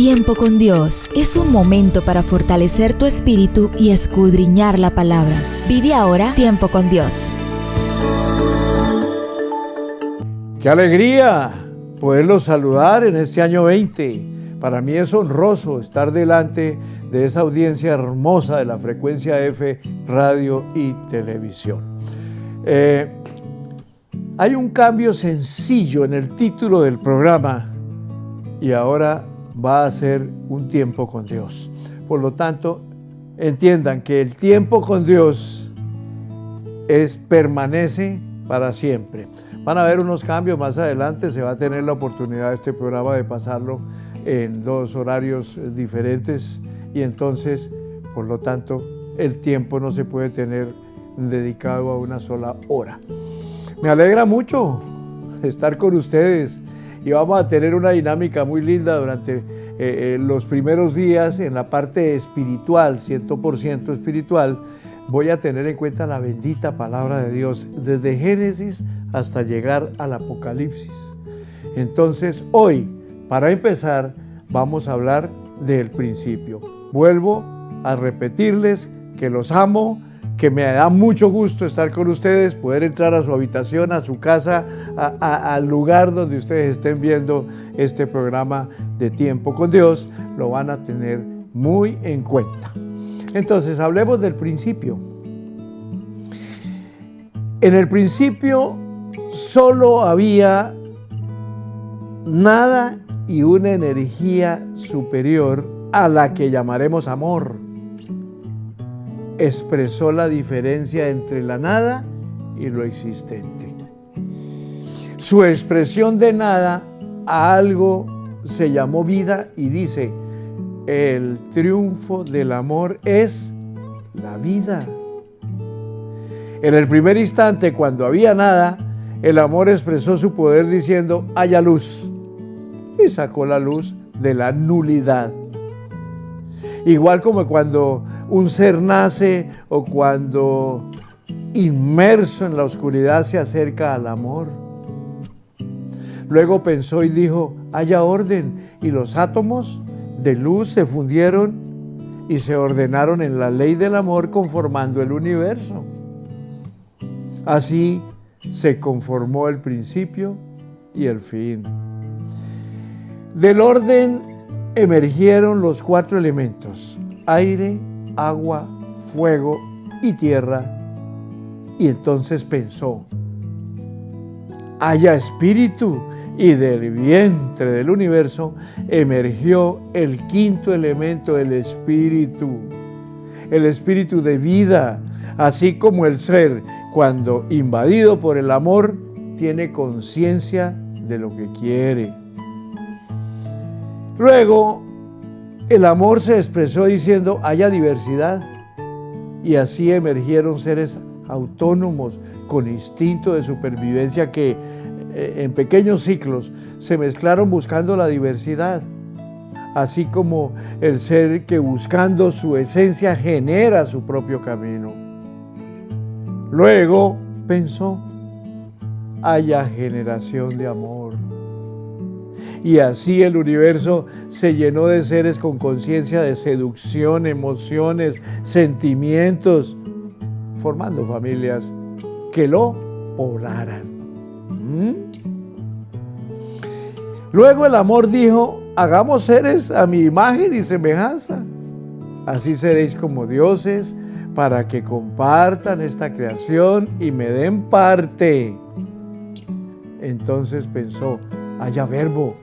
Tiempo con Dios es un momento para fortalecer tu espíritu y escudriñar la palabra. Vive ahora Tiempo con Dios. ¡Qué alegría poderlos saludar en este año 20! Para mí es honroso estar delante de esa audiencia hermosa de la frecuencia F, radio y televisión. Hay un cambio sencillo en el título del programa y ahora va a ser un tiempo con Dios. Por lo tanto, entiendan que el tiempo con Dios permanece para siempre. Van a haber unos cambios más adelante, se va a tener la oportunidad de este programa de pasarlo en 2 horarios diferentes y entonces, por lo tanto, el tiempo no se puede tener dedicado a una sola hora. Me alegra mucho estar con ustedes y vamos a tener una dinámica muy linda durante los primeros días en la parte espiritual, 100% espiritual. Voy a tener en cuenta la bendita palabra de Dios desde Génesis hasta llegar al Apocalipsis. Entonces, hoy, para empezar, vamos a hablar del principio. Vuelvo a repetirles que los amo, que me da mucho gusto estar con ustedes, poder entrar a su habitación, a su casa, al lugar donde ustedes estén viendo este programa de Tiempo con Dios, lo van a tener muy en cuenta. Entonces, hablemos del principio. En el principio solo había nada y una energía superior a la que llamaremos amor. Expresó la diferencia entre la nada y lo existente. Su expresión de nada a algo se llamó vida y dice: el triunfo del amor es la vida. En el primer instante, cuando había nada, el amor expresó su poder diciendo: haya luz, y sacó la luz de la nulidad. Igual como cuando un ser nace o cuando inmerso en la oscuridad se acerca al amor. Luego pensó y dijo: haya orden, y los átomos de luz se fundieron y se ordenaron en la ley del amor, conformando el universo. Así se conformó el principio y el fin. Del orden emergieron los 4 elementos: aire, agua, fuego y tierra. Y entonces pensó: haya espíritu. Y del vientre del universo emergió el 5.º elemento, el espíritu de vida, así como el ser, cuando invadido por el amor, tiene conciencia de lo que quiere. Luego, el amor se expresó diciendo: haya diversidad. Y así emergieron seres autónomos con instinto de supervivencia que en pequeños ciclos se mezclaron buscando la diversidad, así como el ser que buscando su esencia genera su propio camino. Luego pensó: haya generación de amor. Y así el universo se llenó de seres con conciencia de seducción, emociones, sentimientos, formando familias que lo poblaran. Luego el amor dijo: hagamos seres a mi imagen y semejanza. Así seréis como dioses, para que compartan esta creación y me den parte. Entonces pensó: haya verbo.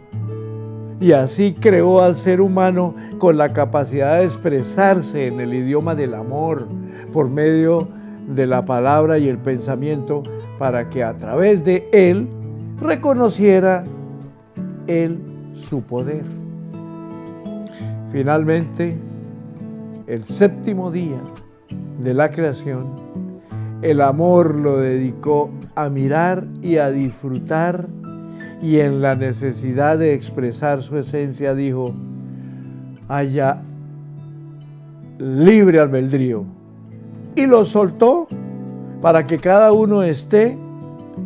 Y así creó al ser humano con la capacidad de expresarse en el idioma del amor, por medio de la palabra y el pensamiento, para que a través de él reconociera él su poder. Finalmente, el 7.º día de la creación, el amor lo dedicó a mirar y a disfrutar, y en la necesidad de expresar su esencia dijo: haya libre albedrío. Y lo soltó para que cada uno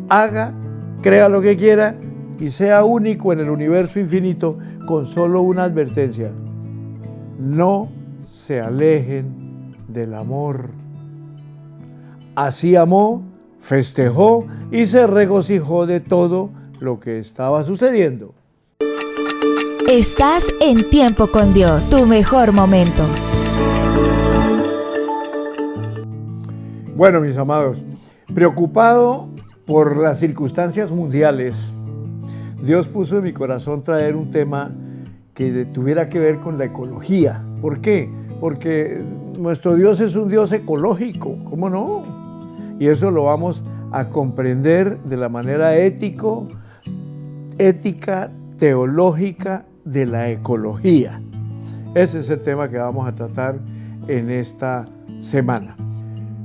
haga, crea lo que quiera y sea único en el universo infinito con solo una advertencia: no se alejen del amor. Así amó, festejó y se regocijó de todo lo que estaba sucediendo. Estás en Tiempo con Dios, tu mejor momento. Bueno, mis amados, preocupado por las circunstancias mundiales, Dios puso en mi corazón traer un tema que tuviera que ver con la ecología. ¿Por qué? Porque nuestro Dios es un Dios ecológico, ¿cómo no? Y eso lo vamos a comprender de la manera ética, teológica de la ecología. Ese es el tema que vamos a tratar en esta semana.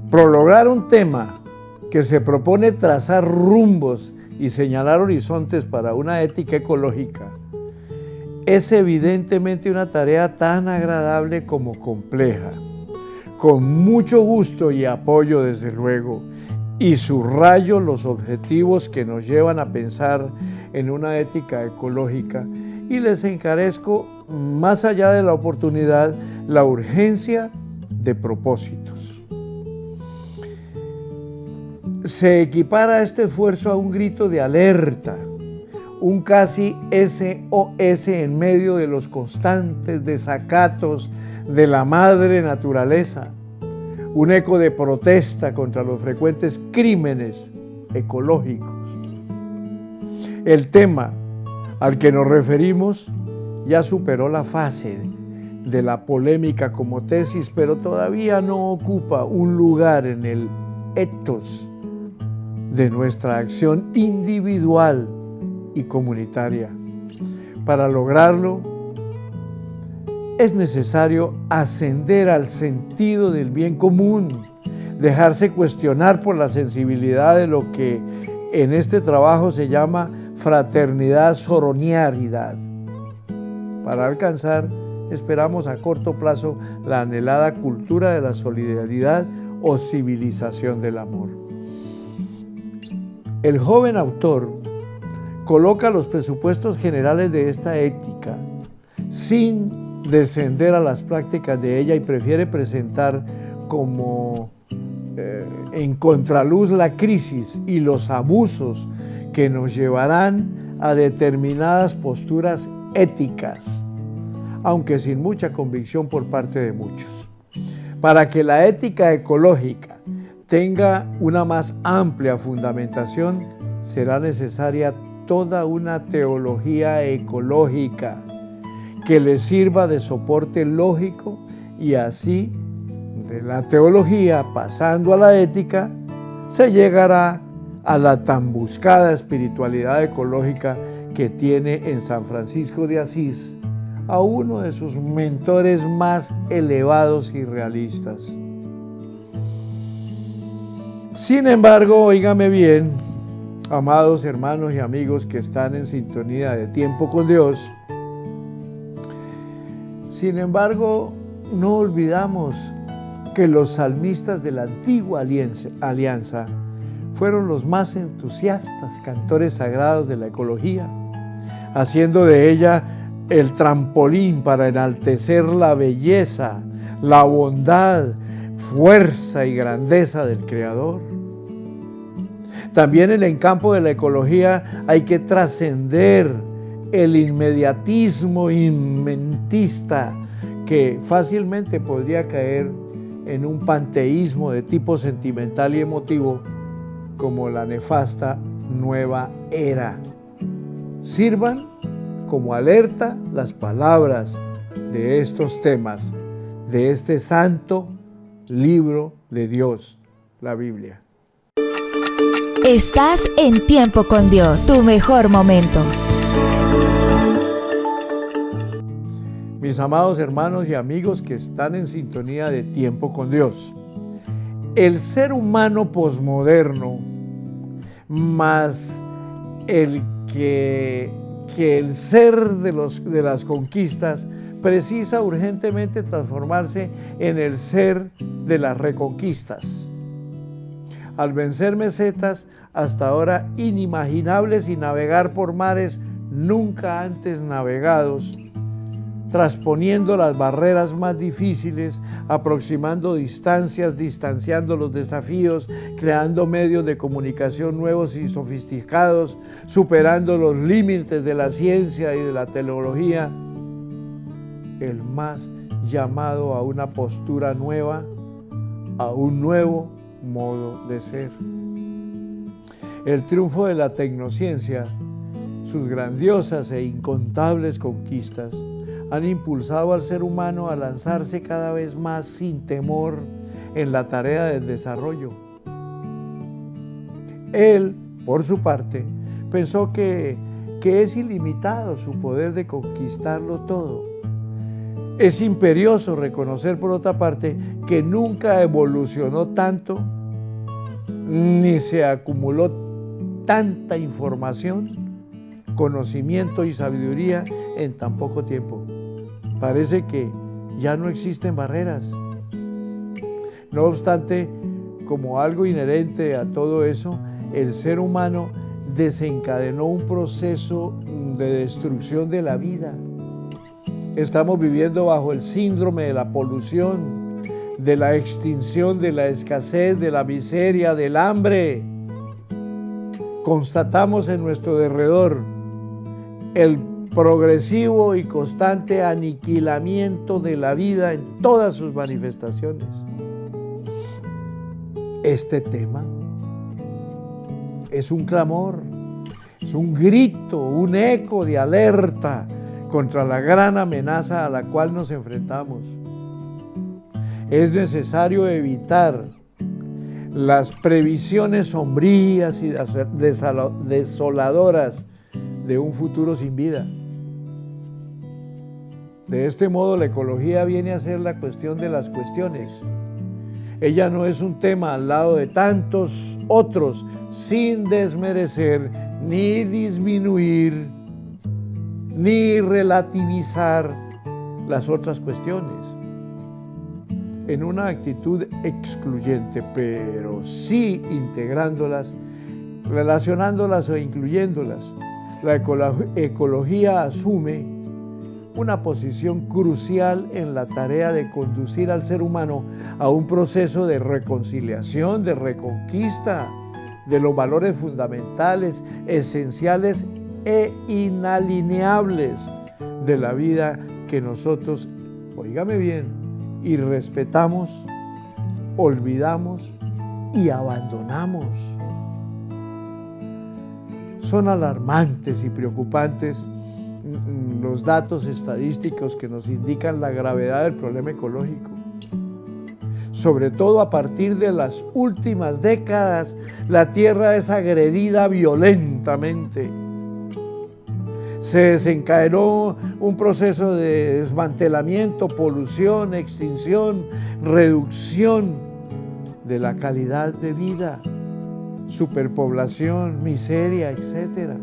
Prolongar un tema que se propone trazar rumbos y señalar horizontes para una ética ecológica es evidentemente una tarea tan agradable como compleja. Con mucho gusto y apoyo, desde luego, y subrayo los objetivos que nos llevan a pensar en una ética ecológica, y les encarezco, más allá de la oportunidad, la urgencia de propósitos. Se equipara este esfuerzo a un grito de alerta, un casi SOS en medio de los constantes desacatos de la madre naturaleza, un eco de protesta contra los frecuentes crímenes ecológicos. El tema al que nos referimos ya superó la fase de la polémica como tesis, pero todavía no ocupa un lugar en el ethos de nuestra acción individual y comunitaria. Para lograrlo, es necesario ascender al sentido del bien común, dejarse cuestionar por la sensibilidad de lo que en este trabajo se llama fraternidad sororiaridad. Para alcanzar, esperamos a corto plazo la anhelada cultura de la solidaridad o civilización del amor. El joven autor coloca los presupuestos generales de esta ética sin descender a las prácticas de ella, y prefiere presentar como en contraluz la crisis y los abusos que nos llevarán a determinadas posturas éticas, aunque sin mucha convicción por parte de muchos. Para que la ética ecológica tenga una más amplia fundamentación, será necesaria toda una teología ecológica que le sirva de soporte lógico, y así, de la teología pasando a la ética, se llegará a la tan buscada espiritualidad ecológica que tiene en San Francisco de Asís a uno de sus mentores más elevados y realistas. Sin embargo, óigame bien, amados hermanos y amigos que están en sintonía de Tiempo con Dios, sin embargo, no olvidamos que los salmistas de la antigua alianza fueron los más entusiastas cantores sagrados de la ecología, haciendo de ella el trampolín para enaltecer la belleza, la bondad, fuerza y grandeza del Creador. También en el campo de la ecología hay que trascender el inmediatismo inmentista que fácilmente podría caer en un panteísmo de tipo sentimental y emotivo, como la nefasta nueva era. Sirvan como alerta las palabras de estos temas, de este santo libro de Dios, la Biblia. Estás en Tiempo con Dios, tu mejor momento. Mis amados hermanos y amigos que están en sintonía de Tiempo con Dios, el ser humano posmoderno, más el que el ser de las conquistas, precisa urgentemente transformarse en el ser de las reconquistas. al vencer mesetas hasta ahora inimaginables y navegar por mares nunca antes navegados, trasponiendo las barreras más difíciles, aproximando distancias, distanciando los desafíos, creando medios de comunicación nuevos y sofisticados, superando los límites de la ciencia y de la tecnología, el más llamado a una postura nueva, a un nuevo modo de ser. El triunfo de la tecnociencia, sus grandiosas e incontables conquistas, han impulsado al ser humano a lanzarse cada vez más sin temor en la tarea del desarrollo. Él, por su parte, pensó que es ilimitado su poder de conquistarlo todo. Es imperioso reconocer, por otra parte, que nunca evolucionó tanto, ni se acumuló tanta información, conocimiento y sabiduría en tan poco tiempo. Parece que ya no existen barreras. No obstante, como algo inherente a todo eso, el ser humano desencadenó un proceso de destrucción de la vida. Estamos viviendo bajo el síndrome de la polución, de la extinción, de la escasez, de la miseria, del hambre. Constatamos en nuestro derredor el progresivo y constante aniquilamiento de la vida en todas sus manifestaciones. Este tema es un clamor, es un grito, un eco de alerta contra la gran amenaza a la cual nos enfrentamos. Es necesario evitar las previsiones sombrías y desoladoras de un futuro sin vida. De este modo, la ecología viene a ser la cuestión de las cuestiones. Ella no es un tema al lado de tantos otros, sin desmerecer, ni disminuir, ni relativizar las otras cuestiones en una actitud excluyente, pero sí integrándolas, relacionándolas o incluyéndolas. La ecología asume una posición crucial en la tarea de conducir al ser humano a un proceso de reconciliación, de reconquista de los valores fundamentales, esenciales e inalineables de la vida que nosotros, óigame bien, irrespetamos, olvidamos y abandonamos. Son alarmantes y preocupantes los datos estadísticos que nos indican la gravedad del problema ecológico. Sobre todo a partir de las últimas décadas, la Tierra es agredida violentamente. Se desencadenó un proceso de desmantelamiento, polución, extinción, reducción de la calidad de vida, superpoblación, miseria, etc.,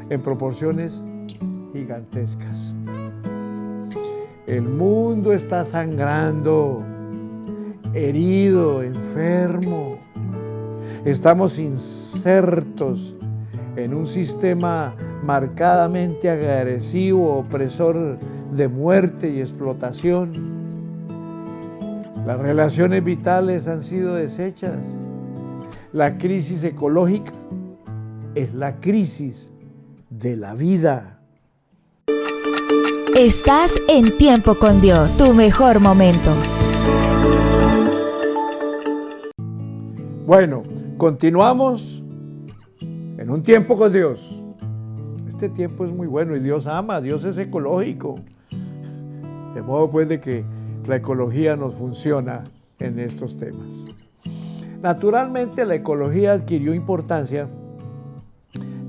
en proporciones gigantescas. El mundo está sangrando, herido, enfermo. Estamos insertos en un sistema marcadamente agresivo, opresor de muerte y explotación. Las relaciones vitales han sido deshechas. La crisis ecológica es la crisis de la vida. Estás en Tiempo con Dios, tu mejor momento. Bueno, continuamos en un tiempo con Dios. Este tiempo es muy bueno y Dios ama, Dios es ecológico. De modo pues de que la ecología nos funciona en estos temas. Naturalmente la ecología adquirió importancia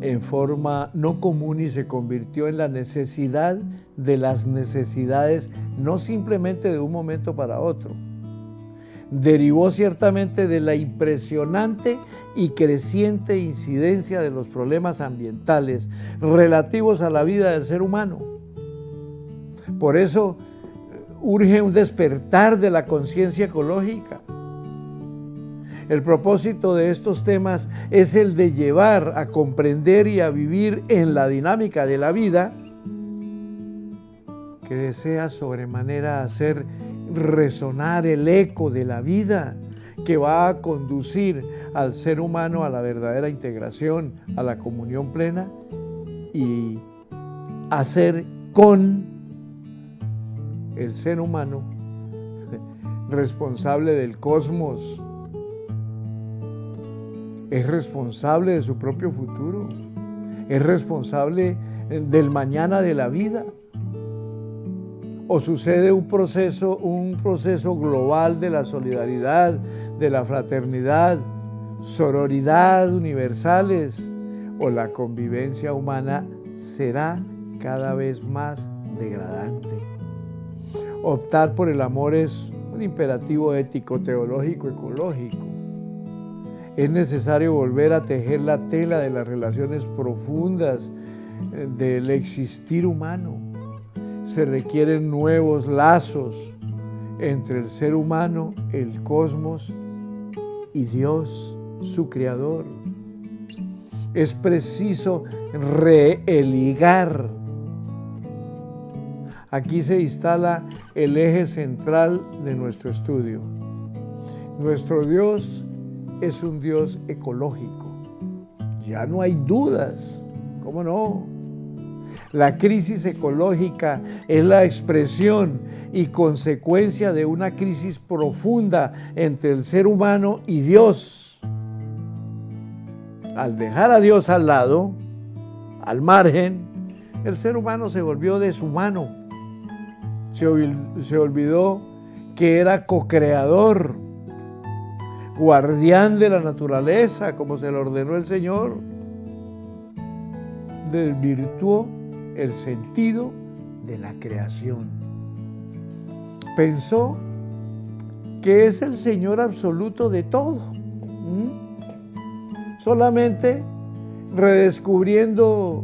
en forma no común y se convirtió en la necesidad de las necesidades, no simplemente de un momento para otro. Derivó ciertamente de la impresionante y creciente incidencia de los problemas ambientales relativos a la vida del ser humano. Por eso urge un despertar de la conciencia ecológica. El propósito de estos temas es el de llevar a comprender y a vivir en la dinámica de la vida que desea sobremanera hacer resonar el eco de la vida que va a conducir al ser humano a la verdadera integración, a la comunión plena y hacer con el ser humano responsable del cosmos. Es responsable de su propio futuro, es responsable del mañana de la vida. O sucede un proceso global de la solidaridad, de la fraternidad, sororidad universales, o la convivencia humana será cada vez más degradante. Optar por el amor es un imperativo ético, teológico, ecológico. Es necesario volver a tejer la tela de las relaciones profundas del existir humano. Se requieren nuevos lazos entre el ser humano, el cosmos y Dios, su creador. Es preciso reeligar. Aquí se instala el eje central de nuestro estudio. Nuestro Dios es un Dios ecológico. Ya no hay dudas, ¿cómo no? La crisis ecológica es la expresión y consecuencia de una crisis profunda entre el ser humano y Dios. Al dejar a Dios al lado, al margen, el ser humano se volvió deshumano. Se olvidó que era co-creador, guardián de la naturaleza, como se le ordenó el Señor. Desvirtuó el sentido de la creación. Pensó que es el Señor absoluto de todo. Solamente redescubriendo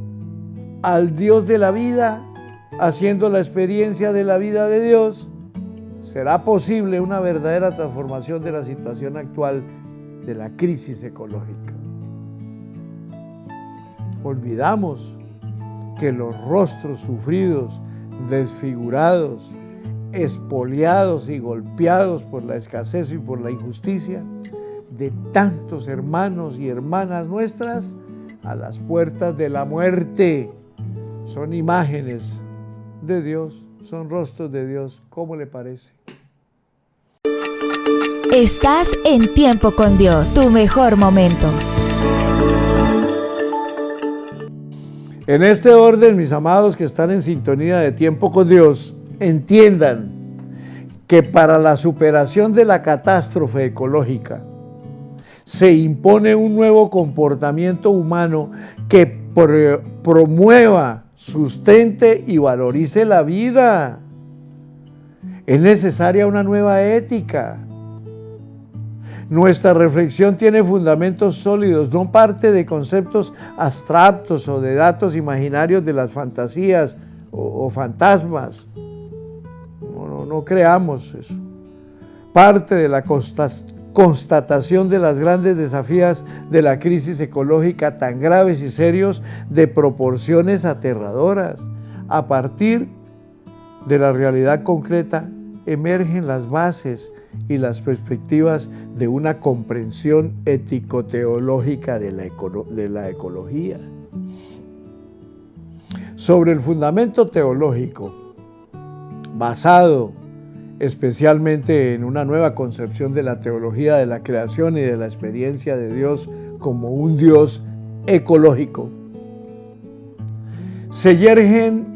al Dios de la vida, haciendo la experiencia de la vida de Dios, será posible una verdadera transformación de la situación actual de la crisis ecológica. Olvidamos que los rostros sufridos, desfigurados, expoliados y golpeados por la escasez y por la injusticia de tantos hermanos y hermanas nuestras a las puertas de la muerte son imágenes de Dios, son rostros de Dios. ¿Cómo le parece? Estás en Tiempo con Dios, tu mejor momento. En este orden, mis amados que están en sintonía de Tiempo con Dios, entiendan que para la superación de la catástrofe ecológica se impone un nuevo comportamiento humano que promueva, sustente y valorice la vida. Es necesaria una nueva ética. Nuestra reflexión tiene fundamentos sólidos, no parte de conceptos abstractos o de datos imaginarios de las fantasías o fantasmas. No creamos eso. Parte de la constatación de los grandes desafíos de la crisis ecológica tan graves y serios de proporciones aterradoras. A partir de la realidad concreta emergen las bases y las perspectivas de una comprensión ético-teológica de la ecología. Sobre el fundamento teológico, basado especialmente en una nueva concepción de la teología de la creación y de la experiencia de Dios como un Dios ecológico, se yergen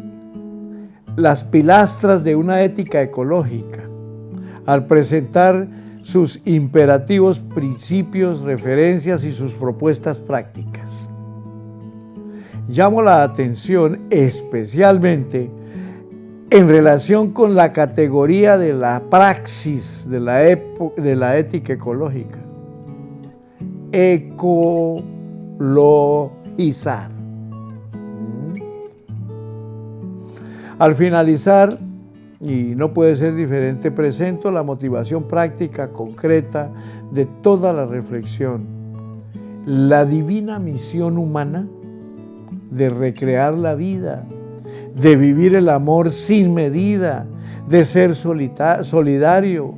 las pilastras de una ética ecológica al presentar sus imperativos, principios, referencias y sus propuestas prácticas. Llamo la atención especialmente en relación con la categoría de la praxis de la ética ecológica. Ecologizar. Al finalizar y no puede ser diferente, presento la motivación práctica, concreta de toda la reflexión. La divina misión humana de recrear la vida, de vivir el amor sin medida, de ser solidario,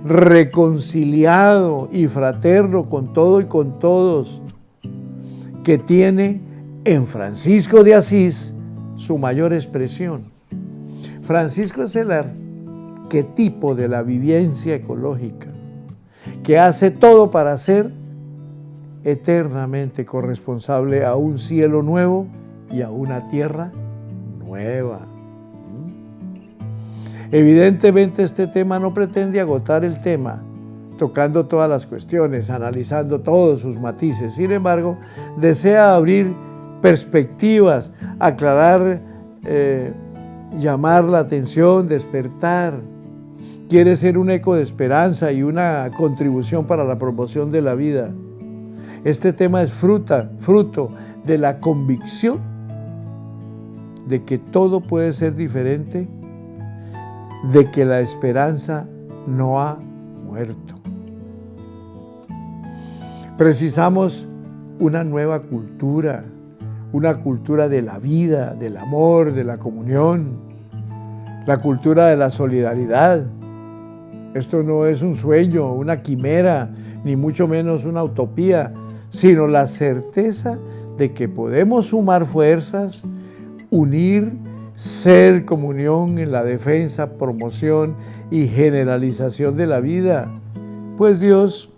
reconciliado y fraterno con todo y con todos, que tiene en Francisco de Asís su mayor expresión. Francisco es el arquetipo de la vivencia ecológica, que hace todo para ser eternamente corresponsable a un cielo nuevo y a una tierra nueva. Evidentemente este tema no pretende agotar el tema, tocando todas las cuestiones, analizando todos sus matices. Sin embargo, desea abrir perspectivas, aclarar, llamar la atención, despertar. Quiere ser un eco de esperanza y una contribución para la promoción de la vida. Este tema es fruto de la convicción de que todo puede ser diferente, de que la esperanza no ha muerto. Precisamos una nueva cultura, una cultura de la vida, del amor, de la comunión, la cultura de la solidaridad. Esto no es un sueño, una quimera, ni mucho menos una utopía, sino la certeza de que podemos sumar fuerzas, unir, ser comunión en la defensa, promoción y generalización de la vida, pues Dios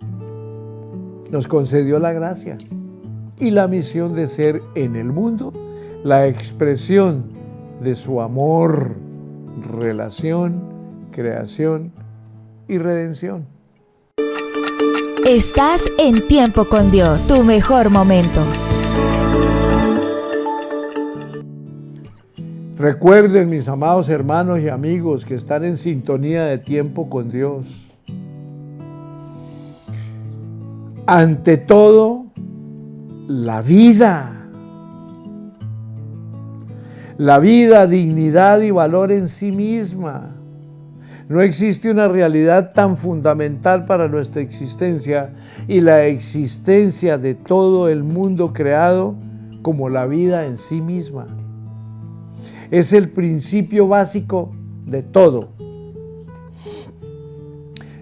nos concedió la gracia y la misión de ser en el mundo la expresión de su amor, relación, creación y redención. Estás en Tiempo con Dios, tu mejor momento. Recuerden, mis amados hermanos y amigos, que están en sintonía de Tiempo con Dios. Ante todo, la vida. La vida, dignidad y valor en sí misma. No existe una realidad tan fundamental para nuestra existencia y la existencia de todo el mundo creado como la vida en sí misma. Es el principio básico de todo.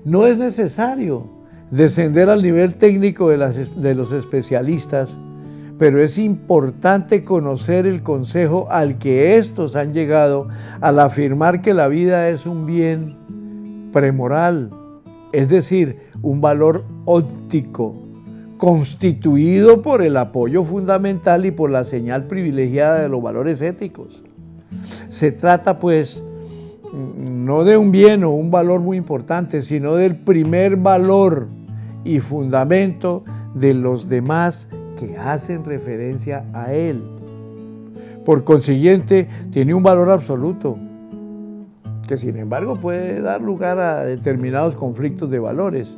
No es necesario descender al nivel técnico de los especialistas, pero es importante conocer el consejo al que estos han llegado al afirmar que la vida es un bien premoral, es decir, un valor óptico, constituido por el apoyo fundamental y por la señal privilegiada de los valores éticos. Se trata, pues, no de un bien o un valor muy importante, sino del primer valor y fundamento de los demás que hacen referencia a él. Por consiguiente, tiene un valor absoluto, que sin embargo puede dar lugar a determinados conflictos de valores,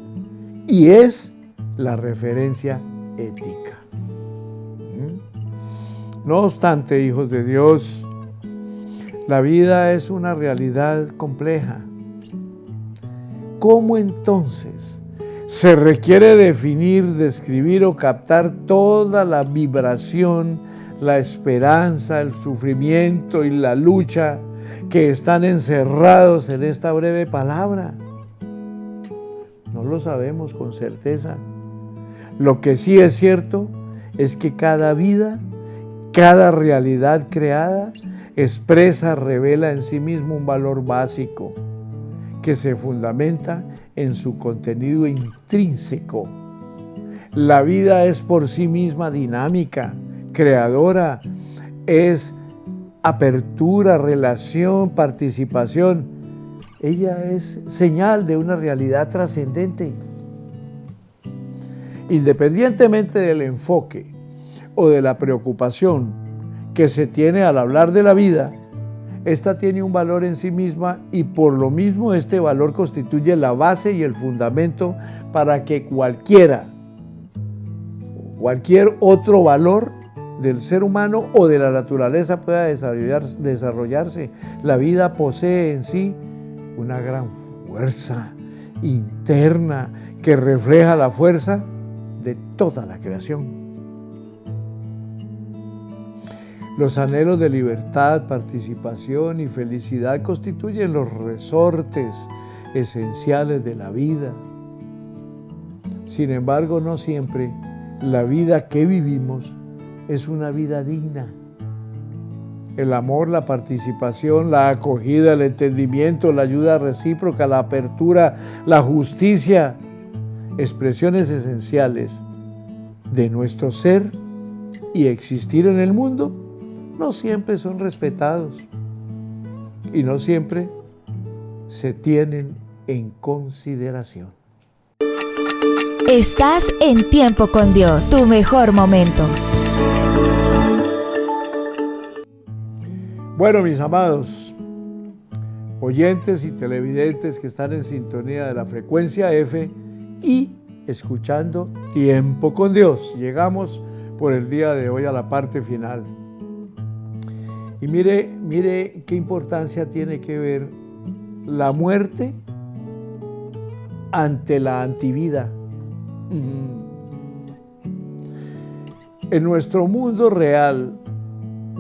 y es la referencia ética. No obstante, hijos de Dios, la vida es una realidad compleja. ¿Cómo entonces se requiere definir, describir o captar toda la vibración, la esperanza, el sufrimiento y la lucha que están encerrados en esta breve palabra? No lo sabemos con certeza. Lo que sí es cierto es que cada vida, cada realidad creada, expresa, revela en sí mismo un valor básico que se fundamenta en su contenido intrínseco. La vida es por sí misma dinámica, creadora, es apertura, relación, participación. Ella es señal de una realidad trascendente. Independientemente del enfoque o de la preocupación que se tiene al hablar de la vida, esta tiene un valor en sí misma y por lo mismo este valor constituye la base y el fundamento para que cualquier otro valor del ser humano o de la naturaleza pueda desarrollarse. La vida posee en sí una gran fuerza interna que refleja la fuerza de toda la creación. Los anhelos de libertad, participación y felicidad constituyen los resortes esenciales de la vida. Sin embargo, no siempre la vida que vivimos es una vida digna. El amor, la participación, la acogida, el entendimiento, la ayuda recíproca, la apertura, la justicia, expresiones esenciales de nuestro ser y existir en el mundo, no siempre son respetados y no siempre se tienen en consideración. Estás en Tiempo con Dios, tu mejor momento. Bueno, mis amados oyentes y televidentes que están en sintonía de la frecuencia F y escuchando Tiempo con Dios, llegamos por el día de hoy a la parte final. Y mire qué importancia tiene que ver la muerte ante la antivida. En nuestro mundo real,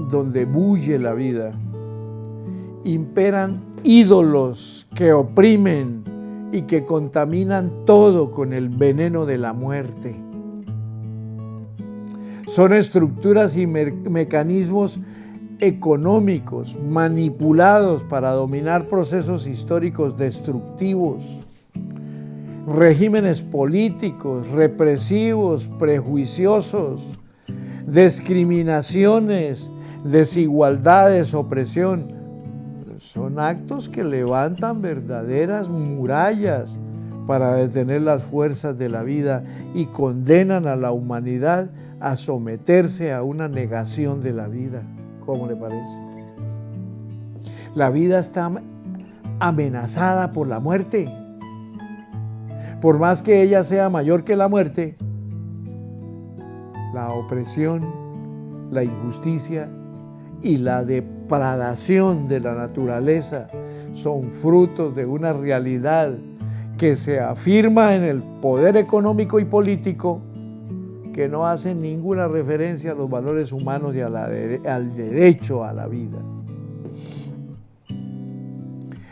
donde bulle la vida, imperan ídolos que oprimen y que contaminan todo con el veneno de la muerte. Son estructuras y mecanismos económicos manipulados para dominar procesos históricos destructivos, regímenes políticos, represivos, prejuiciosos, discriminaciones, desigualdades, opresión. Son actos que levantan verdaderas murallas para detener las fuerzas de la vida y condenan a la humanidad a someterse a una negación de la vida. ¿Cómo le parece? La vida está amenazada por la muerte. Por más que ella sea mayor que la muerte, la opresión, la injusticia y la depredación de la naturaleza son frutos de una realidad que se afirma en el poder económico y político, que no hacen ninguna referencia a los valores humanos y al derecho a la vida.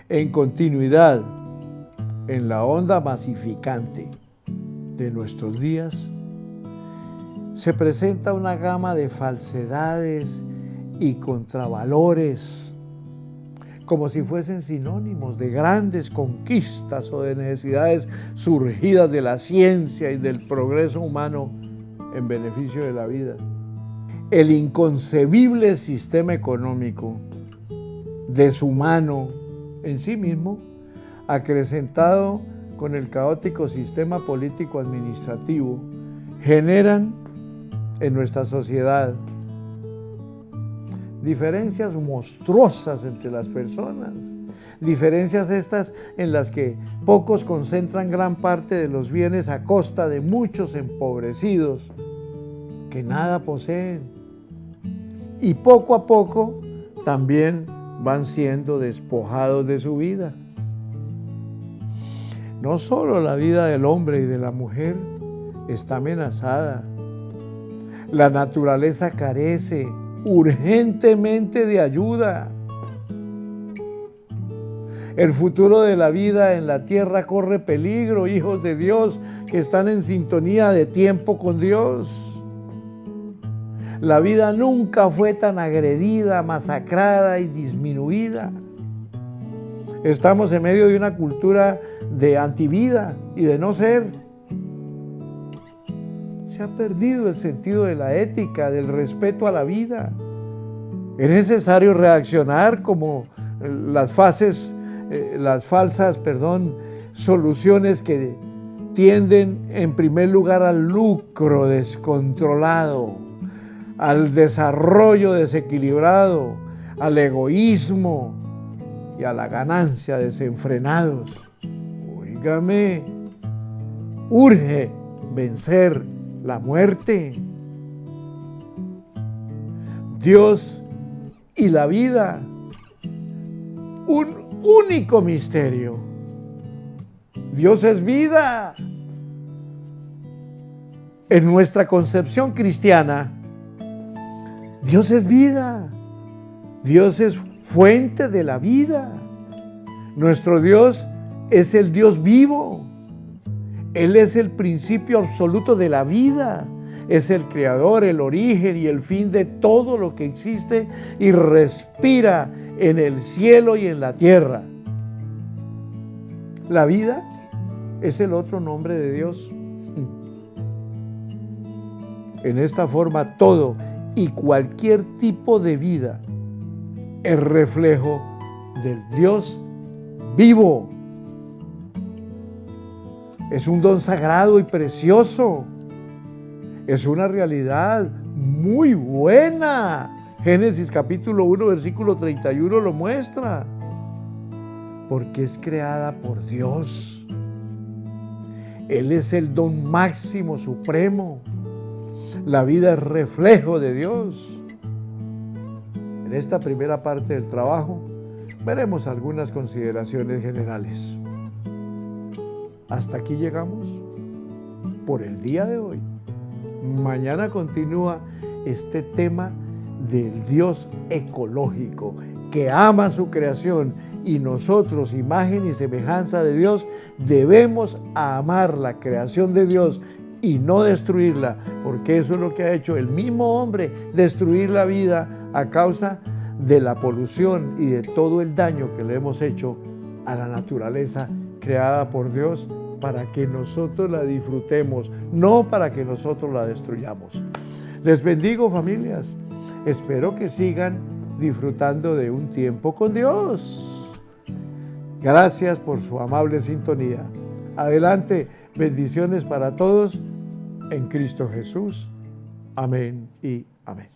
En continuidad, en la onda masificante de nuestros días, se presenta una gama de falsedades y contravalores, como si fuesen sinónimos de grandes conquistas o de necesidades surgidas de la ciencia y del progreso humano en beneficio de la vida. El inconcebible sistema económico deshumano en sí mismo, acrecentado con el caótico sistema político-administrativo, generan en nuestra sociedad diferencias monstruosas entre las personas, diferencias estas en las que pocos concentran gran parte de los bienes a costa de muchos empobrecidos que nada poseen y poco a poco también van siendo despojados de su vida. No solo la vida del hombre y de la mujer está amenazada, la naturaleza carece urgentemente de ayuda. El futuro de la vida en la tierra corre peligro, hijos de Dios que están en sintonía de tiempo con Dios. La vida nunca fue tan agredida, masacrada y disminuida. Estamos en medio de una cultura de antivida y de no ser. Se ha perdido el sentido de la ética, del respeto a la vida. Es necesario reaccionar como las falsas soluciones que tienden en primer lugar al lucro descontrolado, al desarrollo desequilibrado, al egoísmo y a la ganancia desenfrenados. Óigame, urge vencer la muerte. Dios y la vida. Un único misterio. Dios es vida. En nuestra concepción cristiana, Dios es vida. Dios es fuente de la vida. Nuestro Dios es el Dios vivo. Él es el principio absoluto de la vida. Es el creador, el origen y el fin de todo lo que existe y respira en el cielo y en la tierra. La vida es el otro nombre de Dios. En esta forma, todo y cualquier tipo de vida es reflejo del Dios vivo. Es un don sagrado y precioso. Es una realidad muy buena. Génesis capítulo 1, versículo 31 lo muestra. Porque es creada por Dios. Él es el don máximo, supremo. La vida es reflejo de Dios. En esta primera parte del trabajo veremos algunas consideraciones generales. Hasta aquí llegamos por el día de hoy. Mañana continúa este tema del Dios ecológico que ama su creación, y nosotros, imagen y semejanza de Dios, debemos amar la creación de Dios y no destruirla, porque eso es lo que ha hecho el mismo hombre, destruir la vida a causa de la polución y de todo el daño que le hemos hecho a la naturaleza creada por Dios, para que nosotros la disfrutemos, no para que nosotros la destruyamos. Les bendigo, familias. Espero que sigan disfrutando de un tiempo con Dios. Gracias por su amable sintonía. Adelante, bendiciones para todos en Cristo Jesús. Amén y amén.